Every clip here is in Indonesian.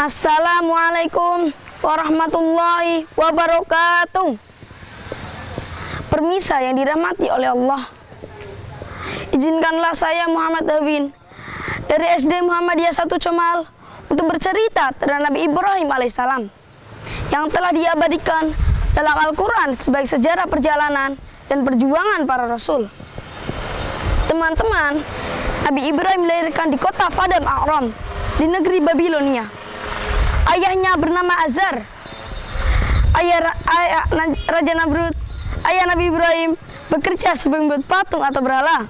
Assalamualaikum warahmatullahi wabarakatuh. Permisa yang dirahmati oleh Allah, izinkanlah saya Muhammad Davin dari SD Muhammadiyah 1 Comal untuk bercerita tentang Nabi Ibrahim alaihissalam yang telah diabadikan dalam Al-Quran sebagai sejarah perjalanan dan perjuangan para rasul. Teman-teman, Nabi Ibrahim dilahirkan di kota Padam Aram di negeri Babilonia. Ayahnya bernama Azar. Raja Namrud, ayah Nabi Ibrahim, bekerja sebagai pembuat patung atau berhala.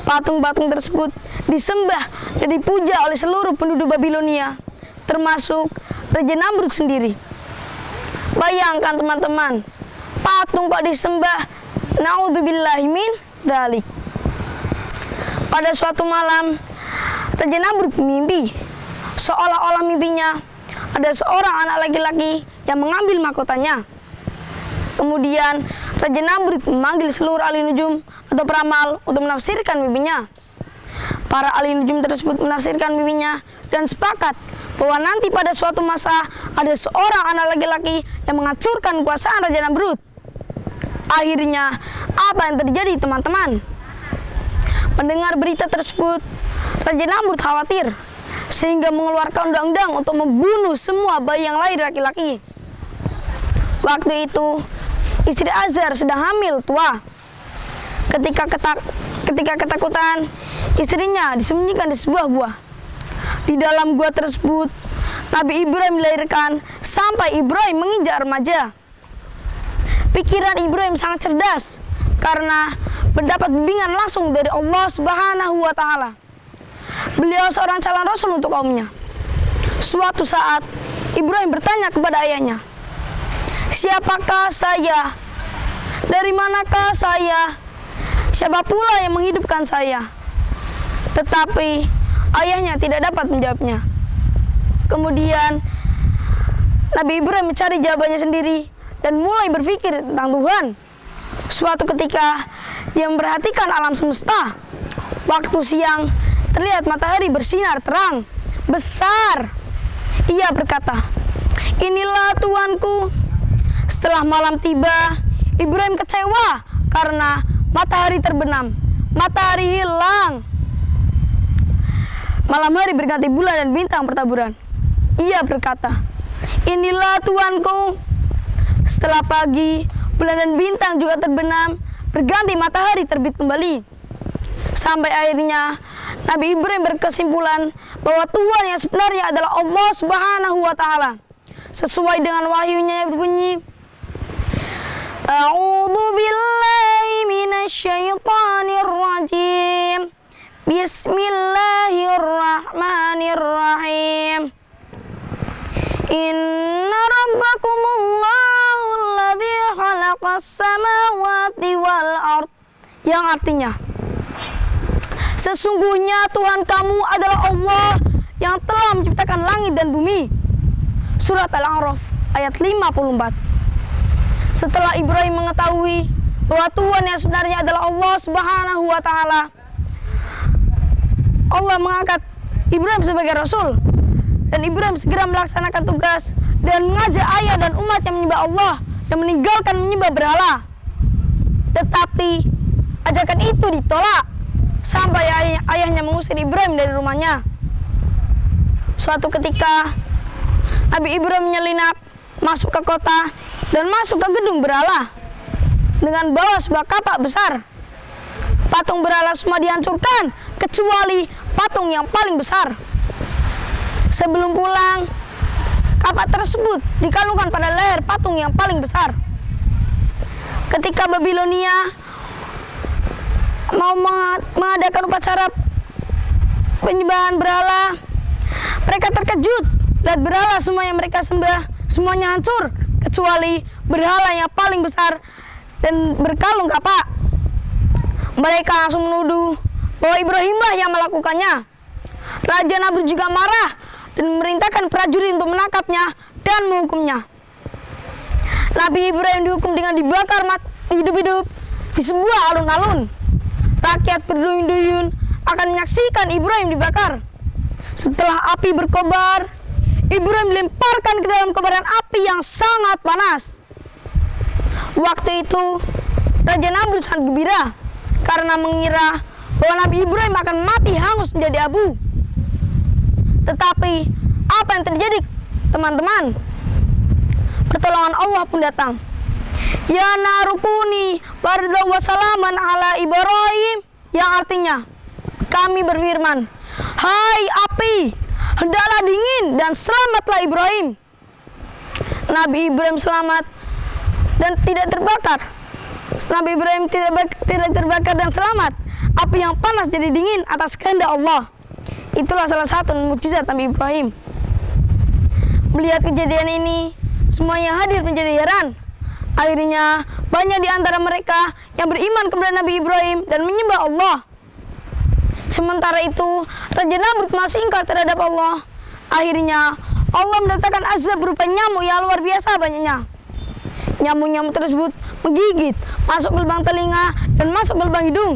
Patung-patung tersebut disembah dan dipuja oleh seluruh penduduk Babilonia, termasuk Raja Namrud sendiri. Bayangkan teman-teman, patung kok disembah, naudzubillahi min dzalik. Pada suatu malam, Raja Namrud mimpi. Seolah-olah mimpinya ada seorang anak laki-laki yang mengambil mahkotanya. Kemudian Raja Namrud memanggil seluruh ahli nujum atau peramal untuk menafsirkan mimpinya. Para ahli nujum tersebut menafsirkan mimpinya dan sepakat bahwa nanti pada suatu masa ada seorang anak laki-laki yang menghancurkan kekuasaan Raja Namrud. Akhirnya, apa yang terjadi teman-teman? Mendengar berita tersebut, Raja Namrud khawatir sehingga mengeluarkan undang-undang untuk membunuh semua bayi yang lahir laki-laki. Waktu itu, istri Azar sedang hamil tua. Ketika ketakutan, istrinya disembunyikan di sebuah gua. Di dalam gua tersebut, Nabi Ibrahim dilahirkan sampai Ibrahim menginjak remaja. Pikiran Ibrahim sangat cerdas karena mendapat bimbingan langsung dari Allah Subhanahu wa Ta'ala. Beliau seorang calon rasul untuk kaumnya. Suatu saat, Ibrahim bertanya kepada ayahnya, "Siapakah saya? Dari manakah saya? Siapa pula yang menghidupkan saya?" Tetapi ayahnya tidak dapat menjawabnya. Kemudian Nabi Ibrahim mencari jawabannya sendiri dan mulai berpikir tentang Tuhan. Suatu ketika dia memperhatikan alam semesta. Waktu siang terlihat matahari bersinar terang, besar. Ia berkata, "Inilah Tuhanku." Setelah malam tiba, Ibrahim kecewa karena matahari terbenam, matahari hilang. Malam hari berganti bulan dan bintang bertaburan. Ia berkata, "Inilah Tuhanku." Setelah pagi, bulan dan bintang juga terbenam, berganti matahari terbit kembali. Sampai akhirnya Nabi Ibrahim berkesimpulan bahwa Tuhan yang sebenarnya adalah Allah Subhanahu wa Ta'ala. Sesuai dengan wahyunya yang berbunyi, "A'udzu billahi minasyaitonir rajim. Bismillahirrahmanirrahim. Inna rabbakumullahu alladzi khalaqas samawati wal ard." Yang artinya, sesungguhnya Tuhan kamu adalah Allah yang telah menciptakan langit dan bumi. Surat Al-A'raf ayat 54. Setelah Ibrahim mengetahui bahwa Tuhan yang sebenarnya adalah Allah Subhanahu wa Ta'ala, Allah mengangkat Ibrahim sebagai rasul, dan Ibrahim segera melaksanakan tugas dan mengajak ayah dan umat yang menyembah Allah dan meninggalkan menyembah berhala. Tetapi ajakan itu ditolak sampai ayahnya mengusir Ibrahim dari rumahnya. Suatu ketika, Nabi Ibrahim menyelinap masuk ke kota dan masuk ke gedung berhala dengan bawa sebuah kapak besar. Patung berhala semua dihancurkan kecuali patung yang paling besar. Sebelum pulang, kapak tersebut dikalungkan pada leher patung yang paling besar. Ketika Babilonia mau mengadakan upacara penyembahan berhala, mereka terkejut lihat berhala semua yang mereka sembah semuanya hancur kecuali berhala yang paling besar dan berkalung kapak. Mereka langsung menuduh bahwa Ibrahimlah yang melakukannya. Raja Namrud juga marah dan memerintahkan prajurit untuk menangkapnya dan menghukumnya. Nabi Ibrahim dihukum dengan dibakar hidup-hidup di sebuah alun-alun. Rakyat berduyun-duyun akan menyaksikan Ibrahim dibakar. Setelah api berkobar, Ibrahim dilemparkan ke dalam kobaran api yang sangat panas. Waktu itu Raja Namrud sangat gembira karena mengira bahwa Nabi Ibrahim akan mati hangus menjadi abu. Tetapi apa yang terjadi, teman-teman? Pertolongan Allah pun datang. Ya narukuni barda wa salaman ala Ibrahim, yang artinya kami berfirman, hai api, hendaklah dingin dan selamatlah Ibrahim. Nabi Ibrahim selamat dan tidak terbakar. Nabi Ibrahim tidak terbakar dan selamat. Api yang panas jadi dingin atas kehendak Allah. Itulah salah satu mukjizat Nabi Ibrahim. Melihat kejadian ini, semuanya hadir menjadi heran. Akhirnya banyak di antara mereka yang beriman kepada Nabi Ibrahim dan menyembah Allah. Sementara itu, Raja Namrud masih ingkar terhadap Allah. Akhirnya Allah mendatangkan azab berupa nyamuk yang luar biasa banyaknya. Nyamuk-nyamuk tersebut menggigit, masuk ke lubang telinga dan masuk ke lubang hidung.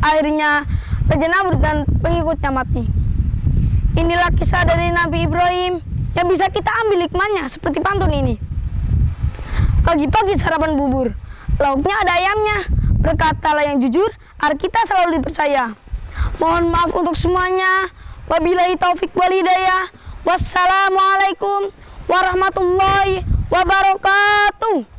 Akhirnya Raja Namrud dan pengikutnya mati. Inilah kisah dari Nabi Ibrahim yang bisa kita ambil hikmahnya seperti pantun ini. Pagi-pagi sarapan bubur, lauknya ada ayamnya. Berkatalah yang jujur, agar kita selalu dipercaya. Mohon maaf untuk semuanya. Wabillahi taufik wal hidayah. Wassalamualaikum warahmatullahi wabarakatuh.